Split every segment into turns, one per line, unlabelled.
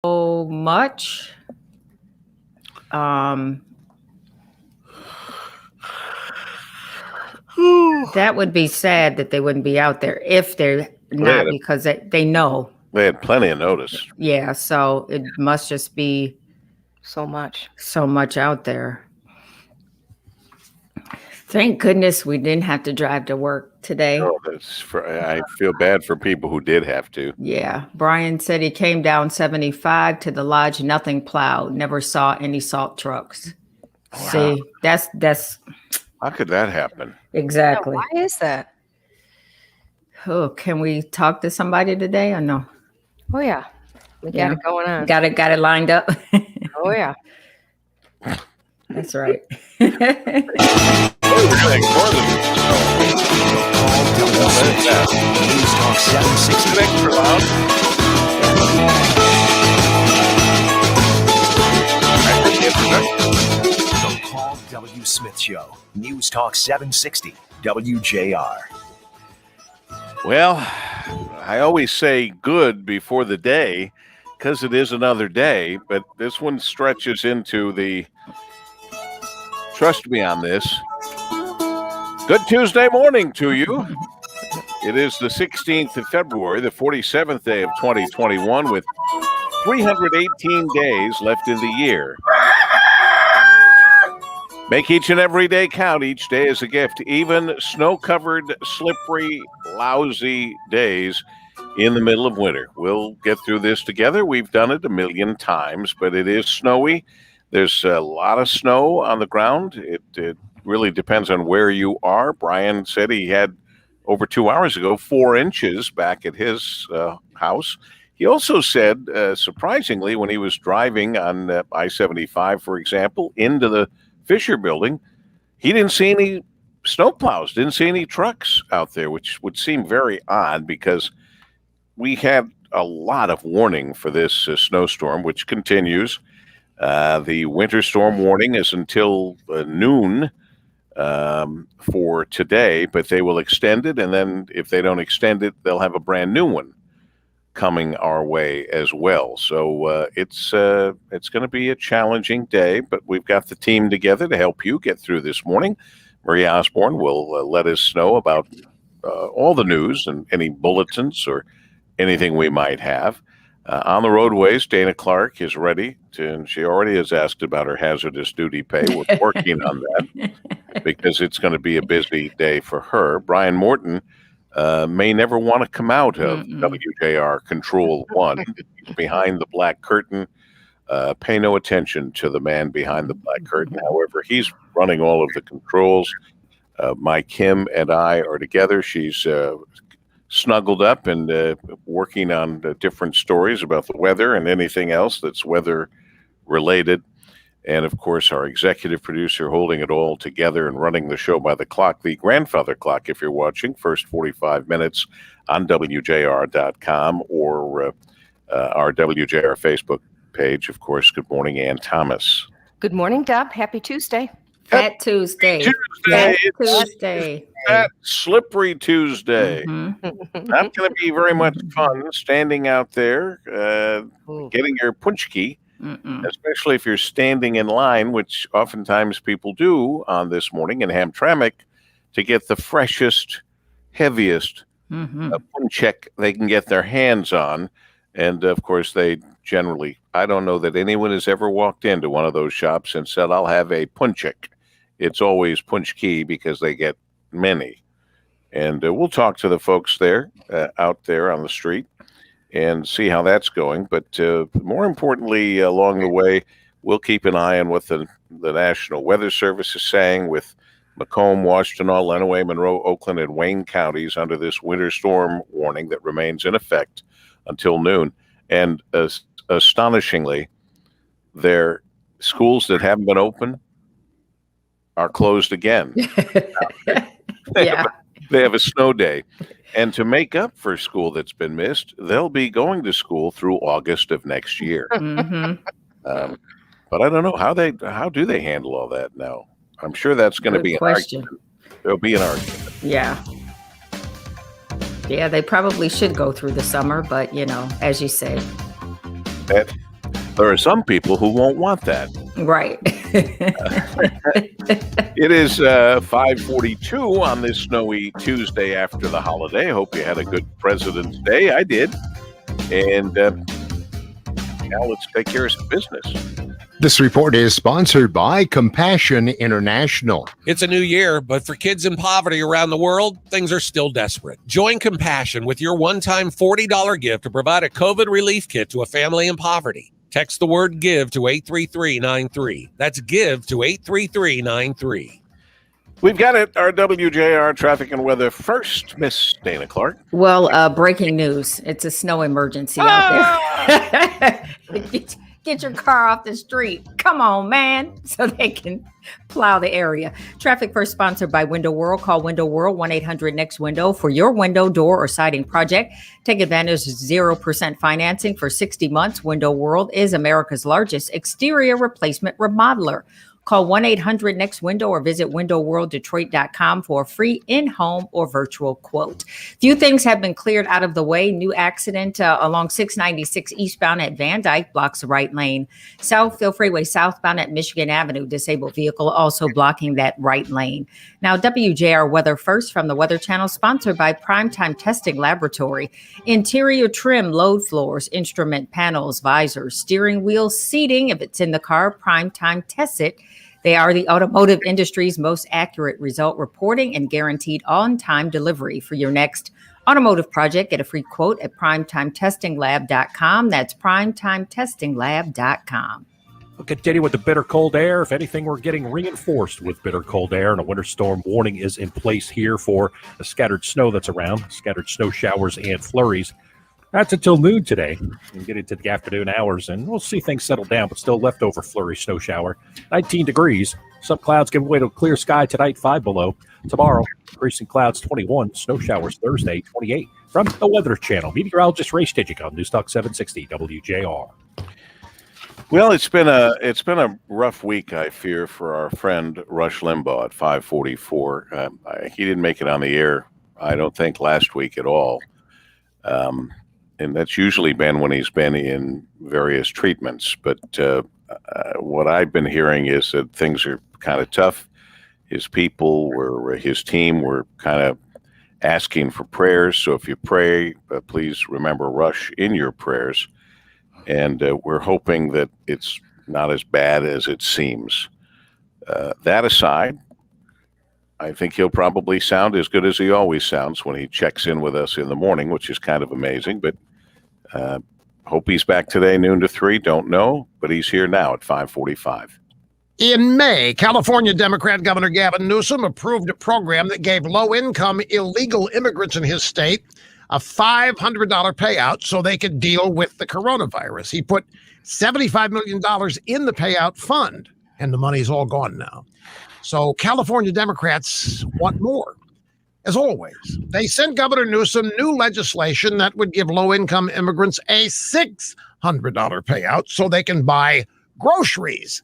much. That would be sad that they wouldn't be out there if they're not, because they know.
They had plenty of notice.
Yeah, so it must just be
so much
out there. Thank goodness we didn't have to drive to work today.
Oh, I feel bad for people who did have to.
Yeah. Brian said he came down 75 to the lodge, nothing plowed, never saw any salt trucks. Wow. See, that's
how could that happen?
Exactly.
Yeah, why is that?
Oh, can we talk to somebody today or no?
Oh yeah. We got it going on.
Got it lined up.
Oh yeah.
That's right.
News Talk 760.
Extra loud.
The Paul W. Smith Show. News Talk 760. WJR.
Well, I always say good before the day because it is another day, but this one stretches into the, trust me on this, good Tuesday morning to you. It is the 16th of February, the 47th day of 2021, with 318 days left in the year. Make each and every day count. Each day is a gift. Even snow-covered, slippery, lousy days in the middle of winter. We'll get through this together. We've done it a million times, but it is snowy. There's a lot of snow on the ground. It really depends on where you are. Brian said he had, over 2 hours ago, 4 inches back at his house. He also said, surprisingly, when he was driving on I-75, for example, into the Fisher building, he didn't see any snowplows, didn't see any trucks out there, which would seem very odd because we had a lot of warning for this snowstorm, which continues. The winter storm warning is until noon for today, but they will extend it, and then if they don't extend it, they'll have a brand new one coming our way as well. So it's going to be a challenging day, but we've got the team together to help you get through this morning. Marie Osborne will let us know about all the news and any bulletins or anything we might have. On the roadways, Dana Clark is ready and she already has asked about her hazardous duty pay. We're working on that because it's going to be a busy day for her. Brian Morton may never want to come out of WJR Control 1. He's behind the black curtain. Pay no attention to the man behind the black curtain. However, he's running all of the controls. My Kim and I are together. She's snuggled up and working on different stories about the weather and anything else that's weather related. And of course, our executive producer holding it all together and running the show by the clock, the grandfather clock, if you're watching, first 45 minutes on WJR.com or our WJR Facebook page. Of course, good morning, Ann Thomas.
Good morning, Deb. Happy Tuesday.
Fat Tuesday.
That slippery Tuesday.
Mm-hmm.
Not going to be very much fun standing out there, getting your punchki, especially if you're standing in line, which oftentimes people do on this morning in Hamtramck, to get the freshest, heaviest punchek they can get their hands on. And of course, they generally, I don't know that anyone has ever walked into one of those shops and said, I'll have a punchek. It's always punchki because they get many. And we'll talk to the folks there, out there on the street, and see how that's going. But more importantly, along the way, we'll keep an eye on what the National Weather Service is saying with Macomb, Washington, Lenawee, Monroe, Oakland, and Wayne counties under this winter storm warning that remains in effect until noon. And astonishingly, their schools that haven't been open are closed again. They have a snow day. And to make up for school that's been missed, they'll be going to school through August of next year. But I don't know how do they handle all that now? I'm sure that's going to be an argument. There'll be an argument.
Yeah. Yeah, they probably should go through the summer, but as you say.
There are some people who won't want that.
Right.
It is 5:42 on this snowy Tuesday after the holiday. Hope you had a good President's Day. I did. And now let's take care of some business.
This report is sponsored by Compassion International.
It's a new year, but for kids in poverty around the world, things are still desperate. Join Compassion with your one-time $40 gift to provide a COVID relief kit to a family in poverty. Text the word GIVE to 83393. That's GIVE to 83393.
We've got it. Our WJR Traffic and Weather first, Miss Dana Clark.
Well, breaking news. It's a snow emergency out there. Get your car off the street. Come on, man, so they can plow the area. Traffic First sponsored by Window World. Call Window World 1-800-NEXT-WINDOW for your window, door, or siding project. Take advantage of 0% financing for 60 months. Window World is America's largest exterior replacement remodeler. Call 1-800-NEXT-WINDOW or visit windowworlddetroit.com for a free in-home or virtual quote. Few things have been cleared out of the way. New accident along 696 eastbound at Van Dyke blocks the right lane. Southfield Freeway southbound at Michigan Avenue. Disabled vehicle also blocking that right lane. Now, WJR Weather first from the Weather Channel, sponsored by Primetime Testing Laboratory. Interior trim, load floors, instrument panels, visors, steering wheel, seating. If it's in the car, Primetime tests it. They are the automotive industry's most accurate result reporting and guaranteed on-time delivery. For your next automotive project, get a free quote at primetimetestinglab.com. That's primetimetestinglab.com.
We'll continue with the bitter cold air. If anything, we're getting reinforced with bitter cold air, and a winter storm warning is in place here for the scattered snow that's around, scattered snow showers and flurries. That's until noon today. We'll get into the afternoon hours, and we'll see things settle down, but still leftover flurry snow shower. 19 degrees. Some clouds give way to a clear sky tonight, 5 below. Tomorrow, increasing clouds, 21. Snow showers Thursday, 28. From the Weather Channel, meteorologist Ray Stidgick on News Talk 760 WJR.
Well, it's been a rough week, I fear, for our friend Rush Limbaugh at 5:44. He didn't make it on the air, I don't think, last week at all. And that's usually been when he's been in various treatments. But what I've been hearing is that things are kind of tough. His team were kind of asking for prayers. So if you pray, please remember Rush in your prayers. And we're hoping that it's not as bad as it seems. That aside, I think he'll probably sound as good as he always sounds when he checks in with us in the morning, which is kind of amazing. But hope he's back today, noon to 3. Don't know, but he's here now at 5:45.
In May, California Democrat Governor Gavin Newsom approved a program that gave low-income illegal immigrants in his state a $500 payout so they could deal with the coronavirus. He put $75 million in the payout fund, and the money's all gone now. So California Democrats want more. As always, they sent Governor Newsom new legislation that would give low-income immigrants a $600 payout so they can buy groceries.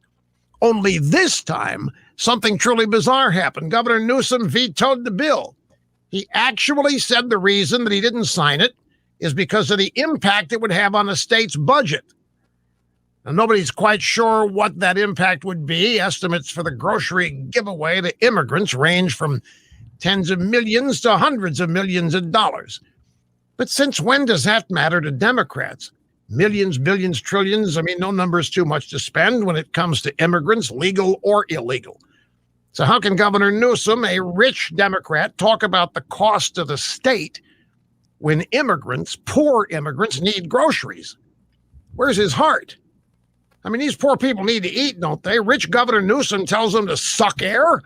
Only this time, something truly bizarre happened. Governor Newsom vetoed the bill. He actually said the reason that he didn't sign it is because of the impact it would have on the state's budget. Now, nobody's quite sure what that impact would be. Estimates for the grocery giveaway to immigrants range from tens of millions to hundreds of millions of dollars. But since when does that matter to Democrats? Millions, billions, trillions. I mean, no number is too much to spend when it comes to immigrants, legal or illegal. So how can Governor Newsom, a rich Democrat, talk about the cost of the state when immigrants, poor immigrants, need groceries? Where's his heart? I mean, these poor people need to eat, don't they? Rich Governor Newsom tells them to suck air.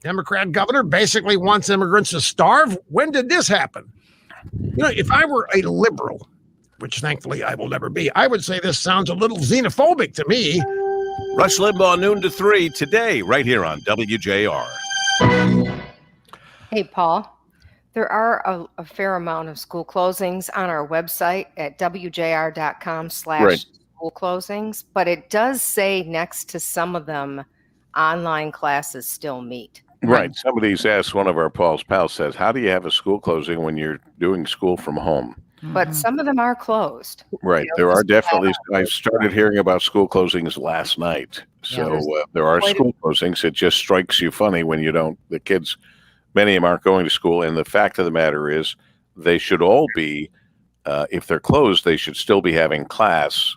Democrat governor basically wants immigrants to starve. When did this happen? You know, if I were a liberal, which thankfully I will never be, I would say this sounds a little xenophobic to me.
Rush Limbaugh, noon to 3 today, right here on WJR.
Hey, Paul, there are a fair amount of school closings on our website at wjr.com/school closings, but it does say next to some of them, online classes still meet.
Right. Somebody's asked, one of our Paul's pals says, how do you have a school closing when you're doing school from home?
But
Mhm.
some of them are closed.
Right. There are definitely, I started hearing about school closings last night. So there are
quite a-
school closings. It just strikes you funny when the kids, many of them aren't going to school. And the fact of the matter is, they should all be, if they're closed, they should still be having class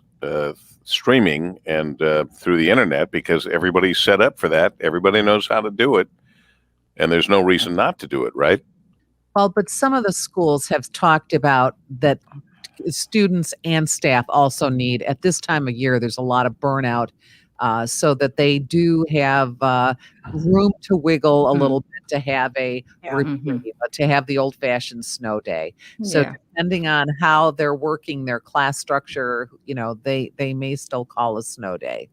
streaming and through the internet, because everybody's set up for that. Everybody knows how to do it. And there's no reason not to do it, right?
Well, but some of the schools have talked about that students and staff also need, at this time of year, there's a lot of burnout, so that they do have room to wiggle a little bit, to have a reprieve, to have the old-fashioned snow day. So
Yeah.
depending on how they're working their class structure, they may still call a snow day.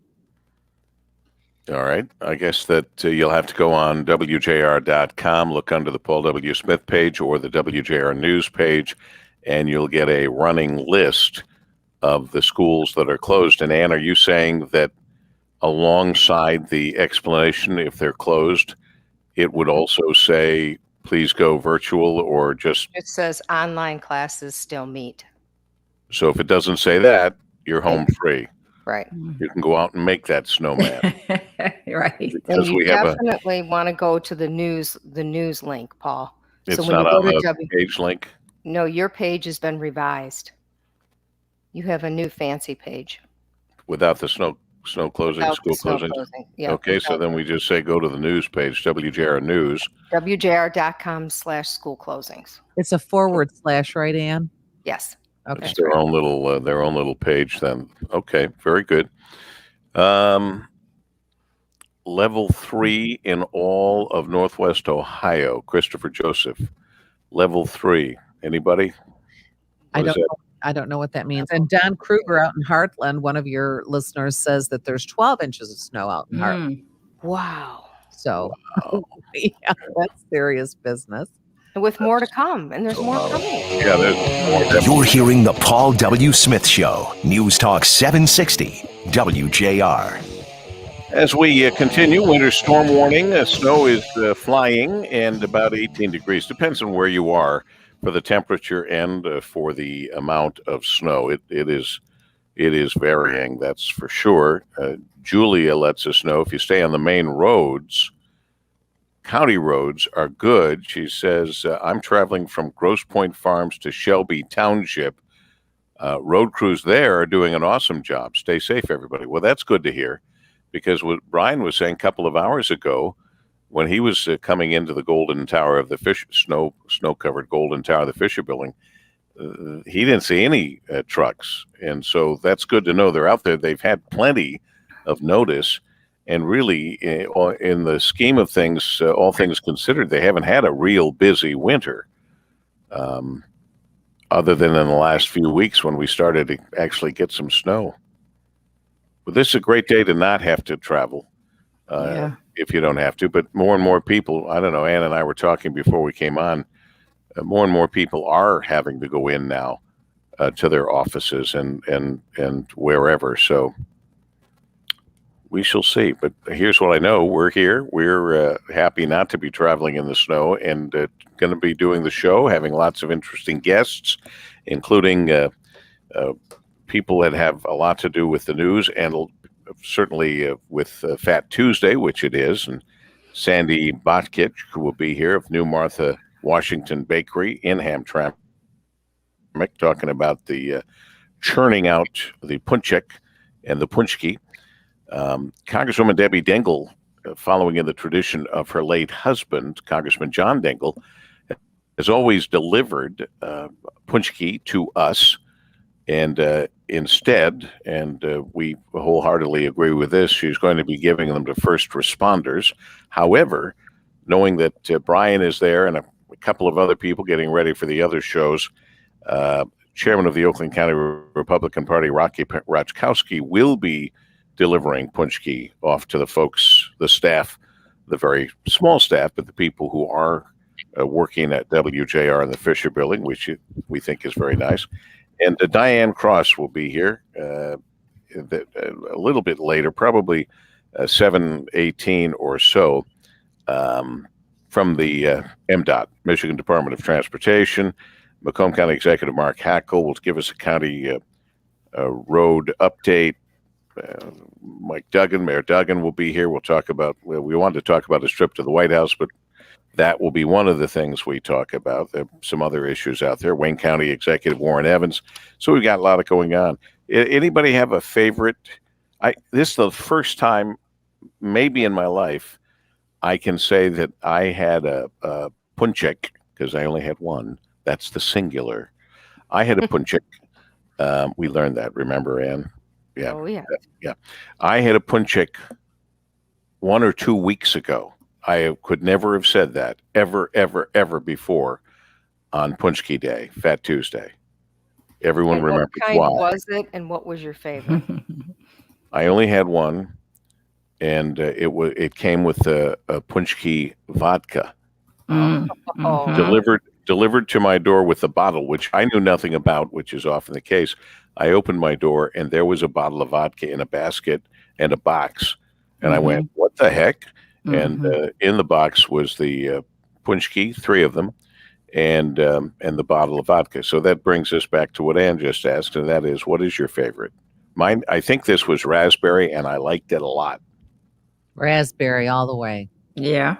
All right. I guess that you'll have to go on WJR.com, look under the Paul W. Smith page or the WJR News page, and you'll get a running list of the schools that are closed. And Ann, are you saying that alongside the explanation, if they're closed, it would also say, please go virtual, or just...
It says online classes still meet.
So if it doesn't say that, you're home free.
Right.
You can go out and make that snowman.
Right.
And
Because
you
we have
definitely want to go to the news link, Paul.
it's
so when
not
you go
on
to
the page link.
No, your page has been revised. You have a new fancy page.
Without the snow closing,
Without
school
the snow
closing.
closing. Yeah,
Okay, so then we just say go to the news page, WJR News.
WJR.com/school closings.
It's a / right, Ann?
Yes.
Okay.
It's their own little page then. Okay, very good. Level 3 in all of Northwest Ohio. Christopher Joseph, level 3. Anybody?
I
What is
don't
that?
know. I don't know what that means. And Don Kruger out in Heartland, one of your listeners, says that there's 12 inches of snow out in Heartland.
Wow.
So, yeah, that's serious business.
And with more to come. And there's more coming.
Yeah, there's more.
You're hearing the Paul W. Smith Show. News Talk 760 WJR.
As we continue, winter storm warning. Snow is flying and about 18 degrees. Depends on where you are for the temperature and for the amount of snow. It is varying, that's for sure. Julia lets us know if you stay on the main roads, county roads are good. She says, I'm traveling from Grosse Pointe Farms to Shelby Township. Road crews there are doing an awesome job. Stay safe, everybody. Well, that's good to hear, because what Brian was saying a couple of hours ago, when he was coming into the Golden Tower of the snow-covered Golden Tower of the Fisher Building, he didn't see any trucks. And so that's good to know they're out there. They've had plenty of notice. And really, in the scheme of things, all things considered, they haven't had a real busy winter, other than in the last few weeks when we started to actually get some snow. But this is a great day to not have to travel. If you don't have to, but more and more people, I don't know, Ann and I were talking before we came on, more and more people are having to go in now to their offices and wherever. So we shall see. But here's what I know. We're here. We're happy not to be traveling in the snow and going to be doing the show, having lots of interesting guests, including people that have a lot to do with the news and certainly with Fat Tuesday, which it is. And Sandy Botkich, who will be here of New Martha Washington Bakery in Hamtramck, talking about the churning out the punchek and the punchki. Congresswoman Debbie Dingell, following in the tradition of her late husband, Congressman John Dingell, has always delivered punchki to us. And instead, and we wholeheartedly agree with this, she's going to be giving them to first responders. However, knowing that Brian is there and a couple of other people getting ready for the other shows, Chairman of the Oakland County Republican Party, Rocky Rachkowski, will be delivering punchki off to the folks, the staff, the very small staff, but the people who are working at WJR in the Fisher Building, which we think is very nice. And Diane Cross will be here a little bit later, probably 7:18 or so, from the MDOT, Michigan Department of Transportation. Macomb County Executive Mark Hackle will give us a county road update. Mike Duggan, Mayor Duggan will be here. We'll talk about, we wanted to talk about his trip to the White House, but that will be one of the things we talk about. There are some other issues out there. Wayne County Executive Warren Evans. So we've got a lot of going on. Anybody have a favorite? This is the first time maybe in my life I can say that I had a punchek, because I only had one. That's the singular. I had a punchek. We learned that, remember, Ann? Yeah.
Oh, yeah.
Yeah. I had a punchek 1 or 2 weeks ago. I could never have said that ever before on Punchki Day, Fat Tuesday. Everyone
And
remembers
what kind
why.
was it, and what was your favorite?
I only had one, and it came with a Punchki vodka delivered to my door with a bottle, which I knew nothing about, which is often the case. I opened my door, and there was a bottle of vodka in a basket and a box, and I went, "What the heck?" And in the box was the punchki, 3 of them, and the bottle of vodka. So that brings us back to what Ann just asked, and that is, what is your favorite? Mine, I think this was raspberry, and I liked it a lot.
Raspberry all the way.
Yeah.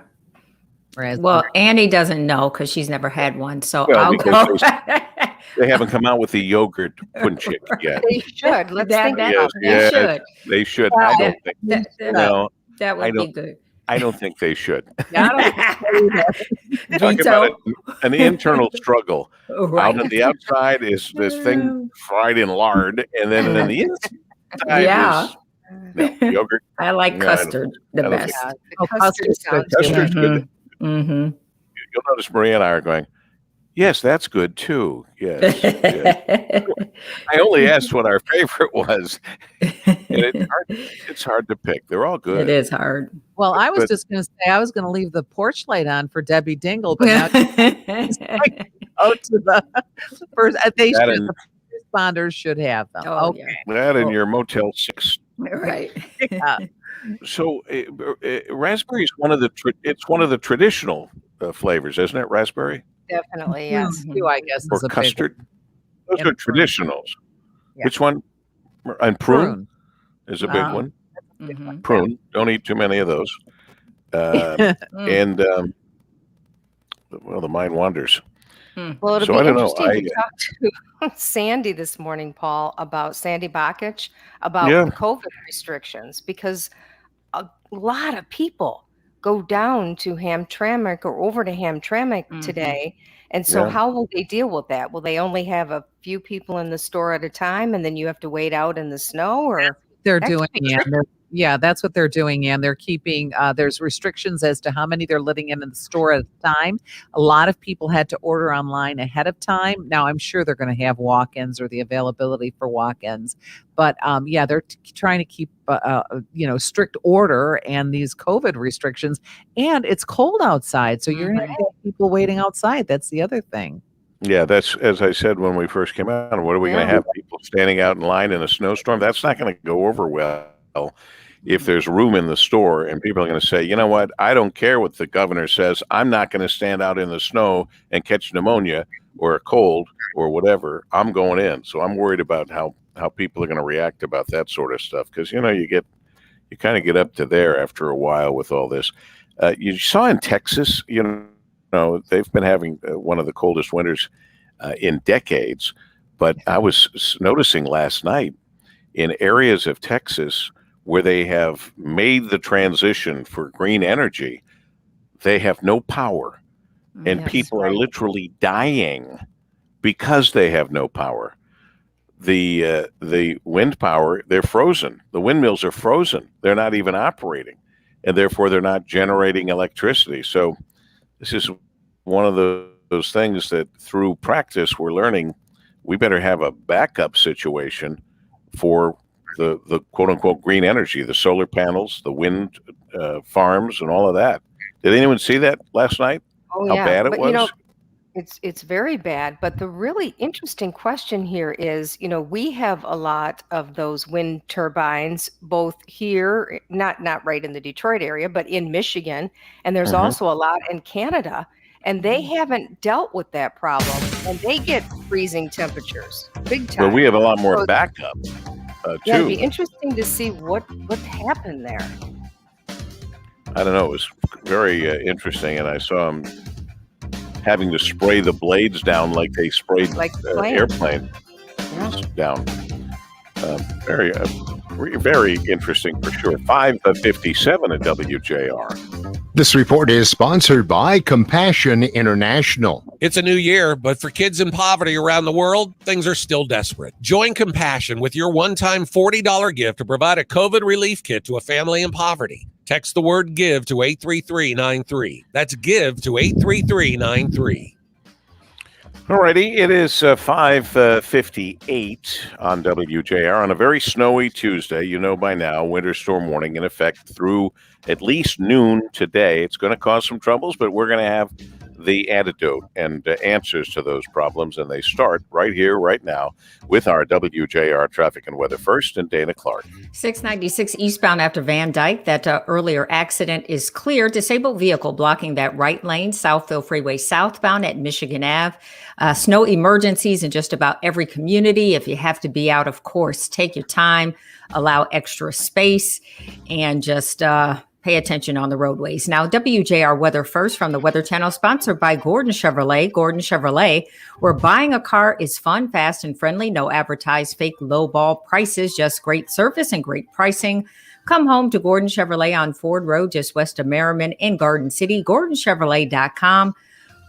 Raspberry.
Well, Annie doesn't know because she's never had one. So
Well,
I'll
because
go.
They haven't come out with the yogurt punchik yet.
They should. Let's think
That-
about
they
that.
should.
They should. I don't think. No,
That
I
would be
don't-
good.
I don't think they should. Talk
Veto.
about an internal struggle.
Right.
Out on the outside is this thing fried in lard, and then on the inside
Yeah.
is yogurt.
I like
No, I don't-
custard the
I don't
best.
Yeah,
Oh,
the custard
custard's good
sounds
too.
good.
Custard's good.
Mm-hmm.
You'll notice Maria and I are going, yes, that's good too. Yes. Yes. I only asked what our favorite was. And it's hard to pick. They're all good.
It is hard.
Well, I was
But-
just going to say I was going to leave the porch light on for Debbie Dingle, but now out to the first. They
That
should,
and-
the responders should have them.
Oh,
Okay.
That in your Motel 6.
Right.
Yeah.
So raspberry is one of the it's one of the traditional flavors, isn't it? Raspberry
Definitely, yes.
Stew, I guess,
or
is a big
custard. Those
And
are traditionals.
Yeah.
Which one? And prune
prune.
is a big
Ah.
one.
Mhm.
Prune. Don't eat too many of those.
Mm.
And well, the mind wanders.
Well, it'll
So
be
I don't know.
interesting to talk to Sandy this morning, Paul, about Sandy Bakich, about
Yeah.
COVID restrictions, because a lot of people go down to Hamtramck or over to Hamtramck
Mhm.
today. And so
Yeah.
how will they deal with that? Will they only have a few people in the store at a time, and then you have to wait out in the snow? Or
They're
That
doing,
could be
and yeah, that's what they're doing. And they're keeping, there's restrictions as to how many they're letting in the store at a time. A lot of people had to order online ahead of time. Now, I'm sure they're going to have walk-ins or the availability for walk-ins. But yeah, they're trying to keep, strict order and these COVID restrictions. And it's cold outside. So you're going to have people waiting outside. That's the other thing.
Yeah, that's as I said when we first came out. What are we going to have? People standing out in line in a snowstorm? That's not going to go over well. If there's room in the store and people are going to say, you know what, I don't care what the governor says. I'm not going to stand out in the snow and catch pneumonia or a cold or whatever. I'm going in. So I'm worried about how people are going to react about that sort of stuff. Because, you kind of get up to there after a while with all this. You saw in Texas, they've been having one of the coldest winters in decades. But I was noticing last night in areas of Texas where they have made the transition for green energy, they have no power. And
Yes,
people are
right.
literally dying because they have no power. The wind power, they're frozen. The windmills are frozen. They're not even operating. And therefore, they're not generating electricity. So this is one of those things that through practice, we're learning we better have a backup situation for the quote unquote green energy, the solar panels, the wind farms, and all of that. Did anyone see that last night?
Oh,
How
yeah.
bad it
But,
was?
it's very bad. But the really interesting question here is, we have a lot of those wind turbines, both here, not right in the Detroit area, but in Michigan, and there's
Mhm.
also a lot in Canada. and they haven't dealt with that problem, and they get freezing temperatures big time.
But we have a lot more
So-
backup,
Yeah, it'd
too.
be interesting to see what happened there.
I don't know. It was very interesting, and I saw him having to spray the blades down like they sprayed
Like the plane.
airplane down. Very, very interesting for sure. 5:57 at WJR.
This report is sponsored by Compassion International.
It's a new year, but for kids in poverty around the world, things are still desperate. Join Compassion with your one-time $40 gift to provide a COVID relief kit to a family in poverty. Text the word GIVE to 83393. That's GIVE to 83393.
Alrighty, it is 5:58 on WJR on a very snowy Tuesday. You know by now, winter storm warning in effect through at least noon today. It's going to cause some troubles, but we're going to have the antidote and answers to those problems, and they start right here, right now, with our WJR Traffic and Weather First and Dana Clark.
696 eastbound after Van Dyke. That earlier accident is clear. Disabled vehicle blocking that right lane. Southfield Freeway southbound at Michigan Ave. Snow emergencies in just about every community. If you have to be out, of course, take your time, allow extra space, and just pay attention on the roadways. Now, WJR Weather First from the Weather Channel, sponsored by Gordon Chevrolet. Gordon Chevrolet, where buying a car is fun, fast, and friendly. No advertised fake lowball prices, just great service and great pricing. Come home to Gordon Chevrolet on Ford Road, just west of Merriman in Garden City. GordonChevrolet.com.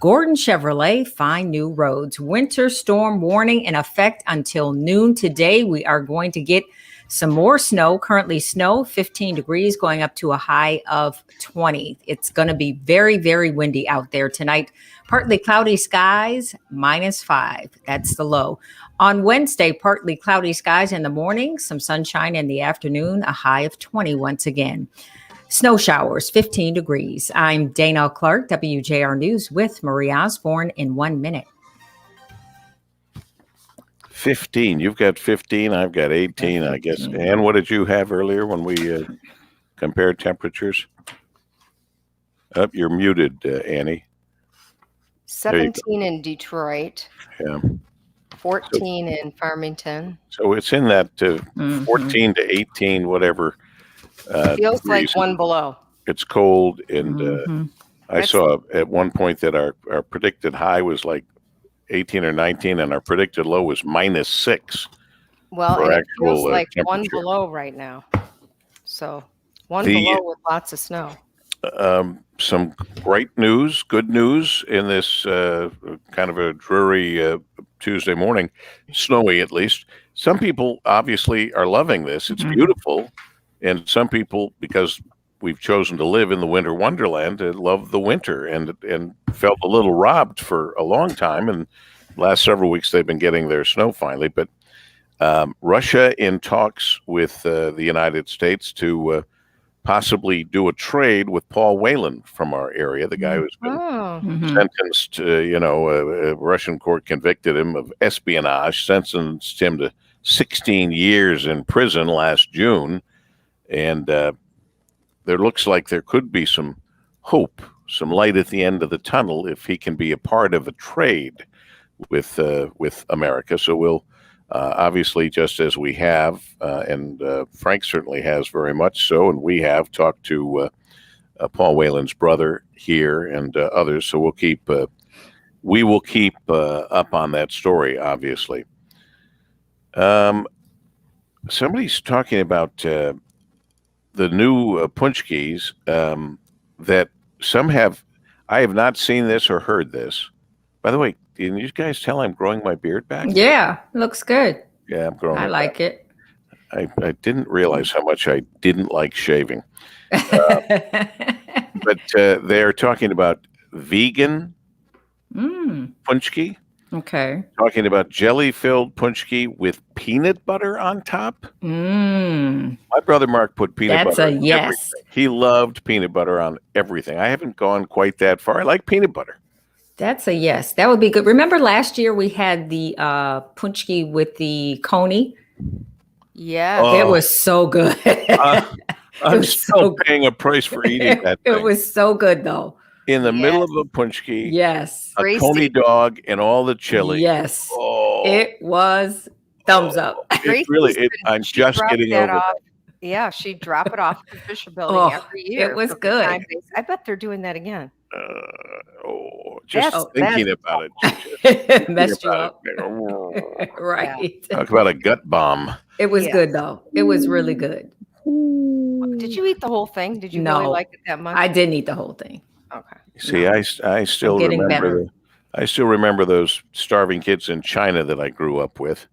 Gordon Chevrolet, find new roads. Winter storm warning in effect until noon today. We are going to get some more snow. Currently snow, 15 degrees, going up to a high of 20. It's going to be very, very windy out there tonight. Partly cloudy skies, -5. That's the low. On Wednesday, partly cloudy skies in the morning, some sunshine in the afternoon, a high of 20 once again. Snow showers, 15 degrees. I'm Dana Clark, WJR News with Marie Osborne in 1 minute.
15. You've got 15. I've got 18, I guess. And what did you have earlier when we compared temperatures? You're muted, Annie.
17 in Detroit.
Yeah.
14 in Farmington.
So it's in that 14 to 18, whatever.
Feels like one below.
It's cold, and I saw at one point that our predicted high was like 18 or 19, and our predicted low was -6.
Well,
for
and it
actual,
feels like one
temperature.
below right now. So one below with lots of snow.
Some great news, good news in this kind of a dreary Tuesday morning, snowy at least. Some people obviously are loving this. It's beautiful. And some people, because we've chosen to live in the winter wonderland, love the winter and felt a little robbed for a long time. And last several weeks, they've been getting their snow finally. But Russia in talks with the United States to possibly do a trade with Paul Whelan from our area, the guy who's been sentenced, a Russian court convicted him of espionage, sentenced him to 16 years in prison last June. And there looks like there could be some hope, some light at the end of the tunnel if he can be a part of a trade with America. So we'll obviously, just as we have, and Frank certainly has very much so, and we have talked to Paul Whelan's brother here and others. So we will keep up on that story, obviously. Somebody's talking about the new punchkis that some have. I have not seen this or heard this. By the way, can you guys tell I'm growing my beard back?
Yeah, looks good.
Yeah, I'm growing.
I like it.
I didn't realize how much I didn't like shaving. But they're talking about vegan punchki.
Okay.
Talking about jelly-filled punchki with peanut butter on top. My brother Mark put peanut butter on everything. He loved peanut butter on everything. I haven't gone quite that far. I like peanut butter.
That's a yes. That would be good. Remember last year we had the punchki with the coney?
Yeah.
It was so good.
I'm still paying a price for eating that thing.
It was so good, though.
in the middle of a punchki,
Yes.
a
Gracie.
coney dog, and all the chili.
Yes.
Oh,
It was thumbs up.
it really. I'm
She
just
dropped
getting
that
over
off.
that.
Yeah, she'd drop it off at the Fisher Building
Oh,
every year.
it was
for the
good.
time they- I bet they're doing that again.
Just
That's-
thinking
that's
about it.
Messed you up.
It.
Right.
Talk about a gut bomb.
It was
Yeah.
good though. It was really good.
Did you eat the whole thing? Did you really
No,
like it that much?
I didn't eat the whole thing.
Okay.
See, I still
getting
remember
better.
I still remember those starving kids in China that I grew up with,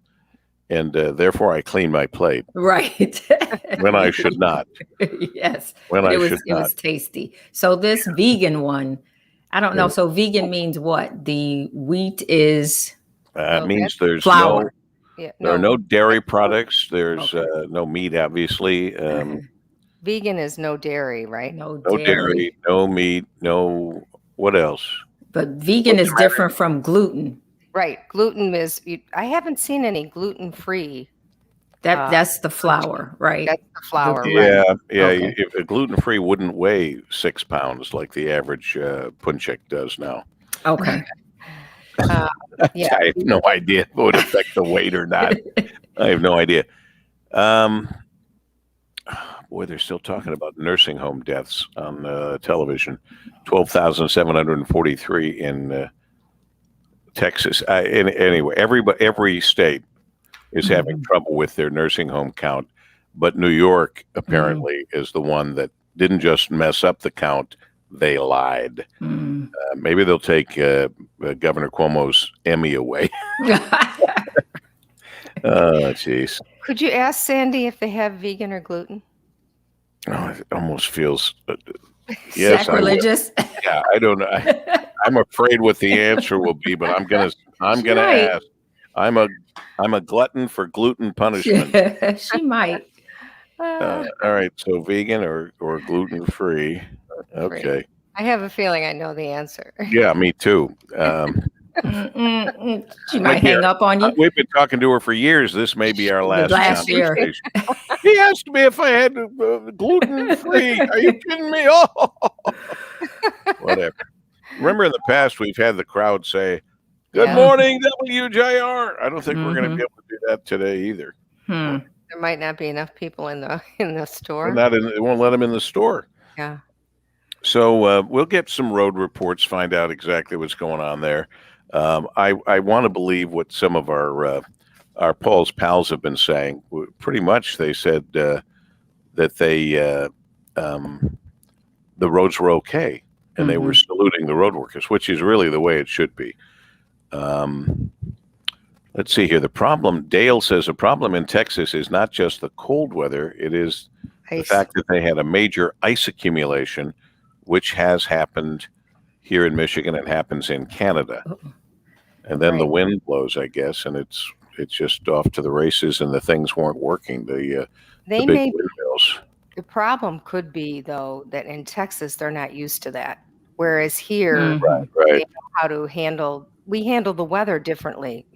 and therefore I clean my plate
Right.
when I should not.
Yes.
When
But
I
it was
should
it
not.
was tasty. So this vegan one, I don't know.
Yeah.
So vegan means what? The wheat is
It means there's
flour.
Yeah,
there are no dairy
that's-
products. There's
Okay.
no meat, obviously.
Vegan is no dairy, right?
No
No
dairy.
dairy, no meat, no what else?
But vegan
What's
is different from gluten.
Right. Gluten is. I haven't seen any gluten-free.
That's the flour, right?
That's the flour. Right.
Yeah, yeah.
Okay.
If a gluten-free wouldn't weigh 6 pounds like the average punchek does now.
Okay.
Yeah.
I have no idea if it would affect the weight or not. I have no idea. Boy, they're still talking about nursing home deaths on television. 12,743 in Texas. Anyway, every state is having trouble with their nursing home count, but New York apparently is the one that didn't just mess up the count; they lied.
Mm.
Maybe they'll take Governor Cuomo's Emmy away. Oh, jeez.
Could you ask Sandy if they have vegan or gluten?
Oh, it almost feels. Yes,
Sacrilegious.
Yeah, I don't know. I'm afraid what the answer will be, but I'm gonna
Right.
ask. I'm a glutton for gluten punishment.
She might.
All right, so vegan or gluten free. Okay.
I have a feeling I know the answer.
Yeah, me too.
She might hang up on you.
We've been talking to her for years. This may be our last
year.
conversation. He asked me if I had gluten free. Are you kidding me? Oh, whatever. Remember, in the past, we've had the crowd say, "Good
Yeah.
morning, WJR." I don't think we're going to
Mhm.
be able to do that today either.
There might not be enough people in the store.
They won't let them in the store.
Yeah.
So we'll get some road reports, find out exactly what's going on there. I want to believe what some of our Paul's pals have been saying. Pretty much, they said that the roads were okay, and they were saluting the road workers, which is really the way it should be. Let's see here. The problem, Dale says, the problem in Texas is not just the cold weather; it is the
Ice.
fact that they had a major ice accumulation, which has happened here in Michigan and happens in Canada. And then the wind blows, I guess, and it's just off to the races, and the things weren't working. The
They
big
may.
windmills.
The problem could be though that in Texas they're not used to that, whereas here
Right.
they know how to handle. We handle the weather differently.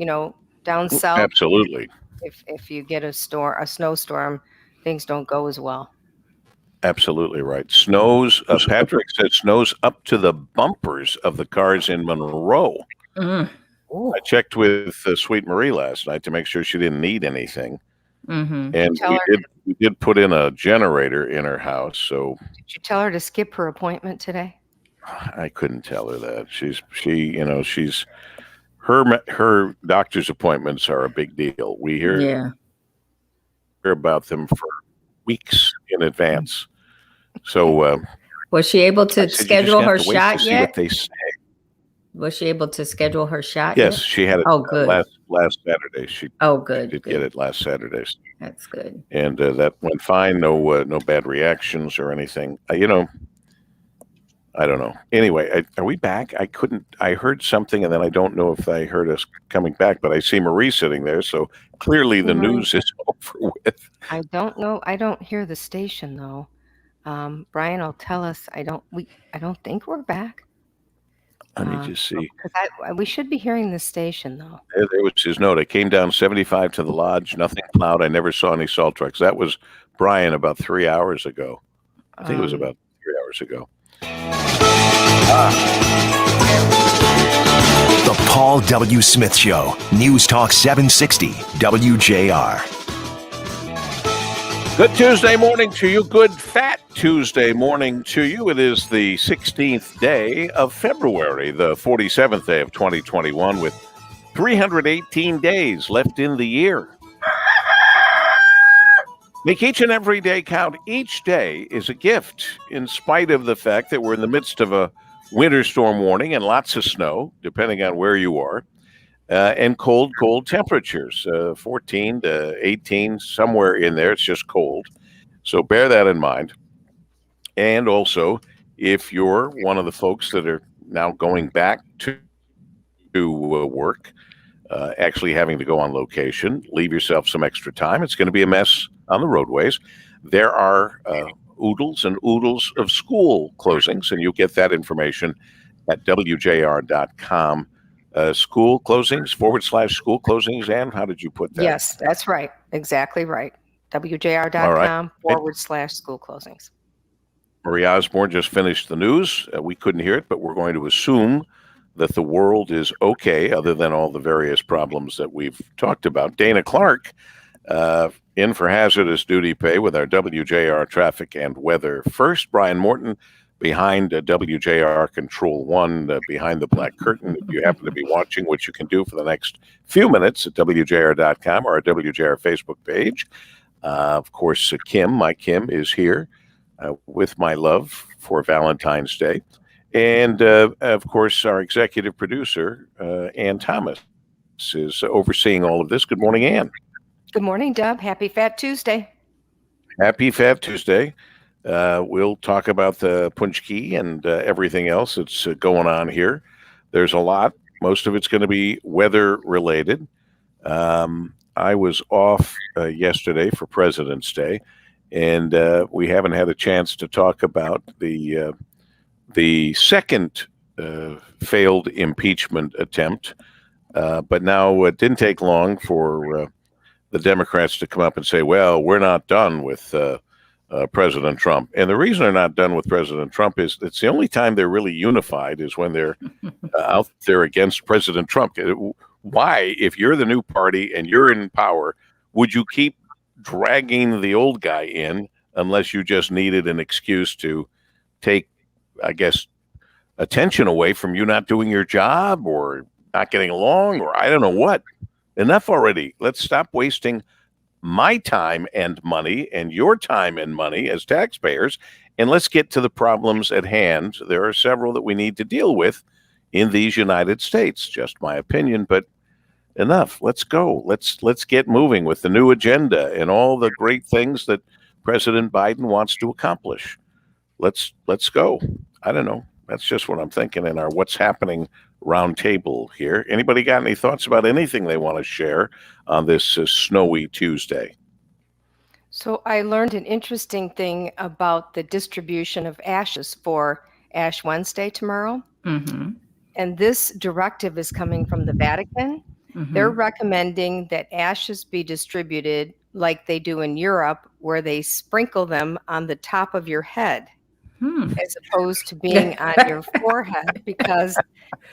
Down south,
Absolutely.
if you get a snowstorm, things don't go as well.
Absolutely right. Snows, Patrick said snows up to the bumpers of the cars in Monroe.
Mm.
I checked with Sweet Marie last night to make sure she didn't need anything.
Mm-hmm.
And
Tell
we did put in a generator in her house, so
Did you tell her to skip her appointment today?
I couldn't tell her that. She's her doctor's appointments are a big deal. We hear about them for weeks in advance. So
Was she able
I
to
said, "You just
schedule
have
her
to wait
shot
to see
yet?
what they say."
Was she able to schedule her shot
Yes,
yet?
she had it
Oh, good.
last Saturday. She
Good.
did
good.
get it last Saturday,
That's good.
and that went fine. No bad reactions or anything. I don't know. Anyway, are we back? I heard something, and then I don't know if I heard us coming back, but I see Marie sitting there, so clearly the news is over with.
I don't know. I don't hear the station though. Brian will tell us. I don't think we're back.
Let me just see.
We should be hearing the station though.
There was his note. I came down 75 to the lodge, nothing plowed. I never saw any salt trucks. That was Brian about 3 hours ago. I think it was about 3 hours ago.
The Paul W. Smith Show. News Talk 760 WJR.
Good Tuesday morning to you. Good fat Tuesday morning to you. It is the 16th day of February, the 47th day of 2021, with 318 days left in the year. Make each and every day count. Each day is a gift, in spite of the fact that we're in the midst of a winter storm warning and lots of snow, depending on where you are, and cold temperatures, 14 to 18, somewhere in there. It's just cold. So bear that in mind. And also, if you're one of the folks that are now going back to work, actually having to go on location, leave yourself some extra time. It's going to be a mess on the roadways. There are oodles and oodles of school closings, and you'll get that information at WJR.com. School closings, /school closings, and how did you put that?
Yes, that's right. Exactly right. WJR.com /school closings.
Marie Osborne just finished the news. We couldn't hear it, but we're going to assume that the world is okay, other than all the various problems that we've talked about. Dana Clark, in for hazardous duty pay with our WJR Traffic and Weather first. Brian Morton behind WJR Control 1, behind the black curtain. If you happen to be watching, which you can do for the next few minutes at WJR.com or our WJR Facebook page. Of course, my Kim is here with my love for Valentine's Day. And, of course, our executive producer, Ann Thomas, is overseeing all of this. Good morning, Ann.
Good morning, Deb. Happy Fat Tuesday.
Happy Fat Tuesday. We'll talk about the punchki and everything else that's going on here. There's a lot. Most of it's going to be weather related. I was off yesterday for President's Day, and we haven't had a chance to talk about the second failed impeachment attempt. But now it didn't take long for the Democrats to come up and say, well, we're not done with President Trump. And the reason they're not done with President Trump is it's the only time they're really unified is when they're out there against President Trump. Why, if you're the new party and you're in power, would you keep dragging the old guy in unless you just needed an excuse to take, I guess, attention away from you not doing your job or not getting along or I don't know what? Enough already. Let's stop wasting my time and money and your time and money as taxpayers, and let's get to the problems at hand. There are several that we need to deal with in these United States. Just my opinion, but enough. Let's go. Let's get moving with the new agenda and all the great things that President Biden wants to accomplish. Let's go. I don't know. That's just what I'm thinking in our What's Happening Roundtable here. Anybody got any thoughts about anything they want to share on this snowy Tuesday?
So I learned an interesting thing about the distribution of ashes for Ash Wednesday tomorrow.
Mm-hmm.
And this directive is coming from the Vatican.
Mm-hmm.
They're recommending that ashes be distributed like they do in Europe, where they sprinkle them on the top of your head. As opposed to being on your forehead, because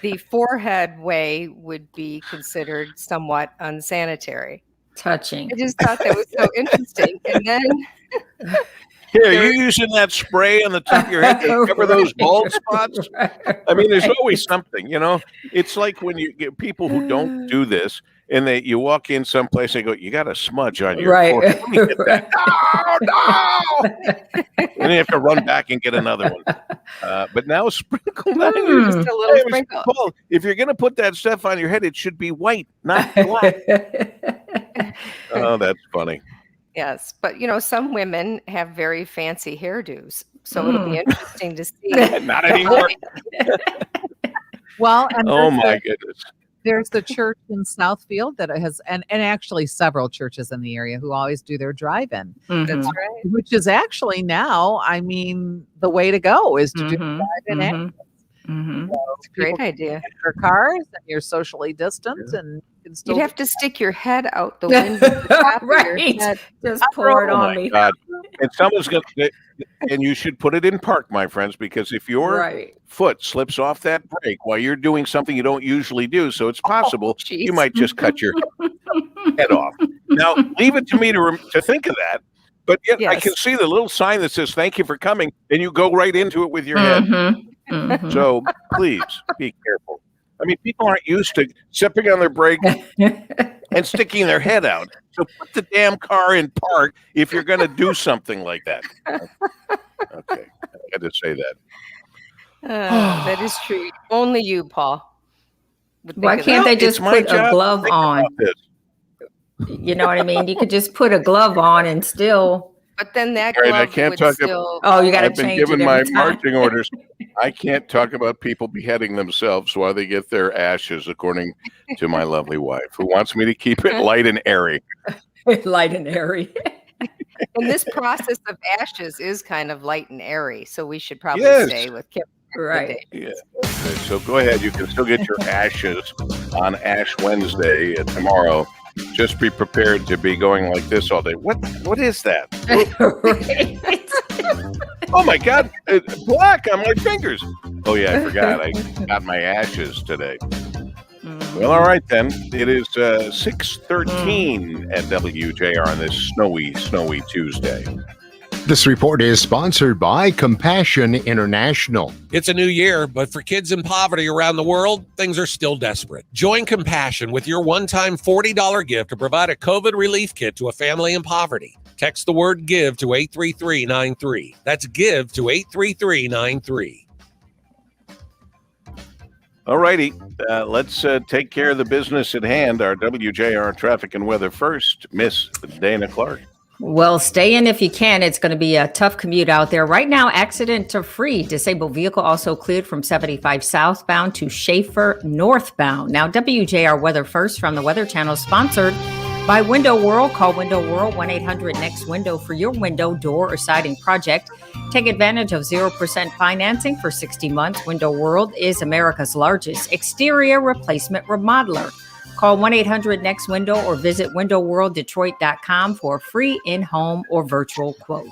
the forehead way would be considered somewhat unsanitary.
Touching.
I just thought that was so interesting. And then
Here, are you using that spray on the top of your head to cover those bald spots? I mean, there's always something, you know. It's like when you get people who don't do this, and you walk in someplace, they go, "You got a smudge on your forehead." Let me get that. No. And you have to run back and get another one. But now sprinkle that.
just a little sprinkle.
Paul, if you're going to put that stuff on your head, it should be white, not black. Oh, that's funny.
Yes, but some women have very fancy hairdos, so it'll be interesting to see.
Not anymore.
Well, and
Oh my goodness.
there's the church in Southfield that has, and actually several churches in the area who always do their drive-in,
That's right.
which is actually now, I mean, the way to go is to do drive-in access.
Mm-hmm.
So
Great
people
idea.
get in their cars and you're socially distanced and can still
You'd have to stick your head out the window. At the top of your
Right.
head.
Just pour it
Oh
on
my
me.
God. And someone's going to, and you should put it in park, my friends, because if your
Right.
foot slips off that brake while you're doing something you don't usually do, so it's possible
jeez.
you might just cut your head off. Now, leave it to me to think of that. But yet I can
Yes.
see the little sign that says, "Thank you for coming," and you go right into it with your head.
Mhm. Mhm.
So please be careful. I mean, people aren't used to stepping on their brake and sticking their head out. So put the damn car in park if you're going to do something like that. Okay, I had to say that.
That is true. Only you, Paul. would
Why
think of
can't
that.
they just
It's my
put a
job to
glove
think
on?
about this.
You know what I mean? You could just put a glove on and still.
But then that
All right,
glove
I can't
would
talk
still.
Oh, you got to
I've been
change
given
it
my
every time.
marching orders. I can't talk about people beheading themselves while they get their ashes, according to my lovely wife, who wants me to keep it light and airy.
Light and airy.
And this process of ashes is kind of light and airy, so we should probably
Yes.
stay with Kim.
Right.
Yeah. Okay, so go ahead. You can still get your ashes on Ash Wednesday tomorrow. Just be prepared to be going like this all day. What is that?
Right.
Oh my God! It's black on my fingers. Oh yeah, I forgot. I got my ashes today. Well, all right then. It is 6:13 at WJR on this snowy Tuesday.
This report is sponsored by Compassion International.
It's a new year, but for kids in poverty around the world, things are still desperate. Join Compassion with your one-time $40 gift to provide a COVID relief kit to a family in poverty. Text the word GIVE to 83393. That's GIVE to 83393.
All righty. Let's take care of the business at hand. Our WJR Traffic and Weather first, Miss Dana Clark.
Well, stay in if you can. It's going to be a tough commute out there. Right now, accident-free. Disabled vehicle also cleared from 75 southbound to Schaefer northbound. Now, WJR Weather First from the Weather Channel, sponsored by Window World. Call Window World 1-800-NEXT-WINDOW for your window, door, or siding project. Take advantage of 0% financing for 60 months. Window World is America's largest exterior replacement remodeler. Call 1-800-NEXT-WINDOW or visit windowworlddetroit.com for a free in-home or virtual quote.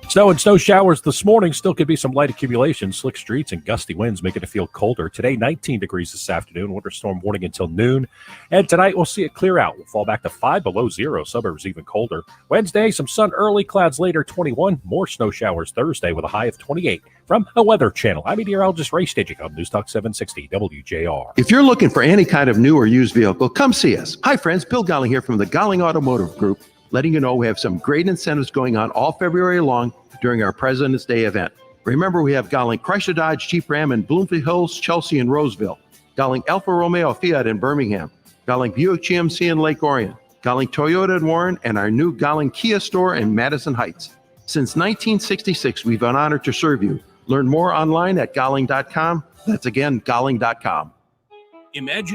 Snow and snow showers this morning. Still could be some light accumulation. Slick streets and gusty winds making it feel colder. Today, 19 degrees this afternoon. Winter storm warning until noon. And tonight, we'll see it clear out. We'll fall back to 5 below zero. Suburbs even colder. Wednesday, some sun early, clouds later, 21. More snow showers Thursday with a high of 28. From the Weather Channel, I'm meteorologist Ray Staging on News Talk 760 WJR.
If you're looking for any kind of new or used vehicle, come see us. Hi, friends. Bill Golling here from the Golling Automotive Group, letting you know we have some great incentives going on all February long during our President's Day event. Remember, we have Golling Chrysler Dodge Jeep Ram in Bloomfield Hills, Chelsea, and Roseville. Golling Alfa Romeo Fiat in Birmingham. Golling Buick GMC in Lake Orion. Golling Toyota in Warren, and our new Golling Kia store in Madison Heights. Since 1966, we've been honored to serve you. Learn more online at golling.com. That's again, golling.com.
Imagine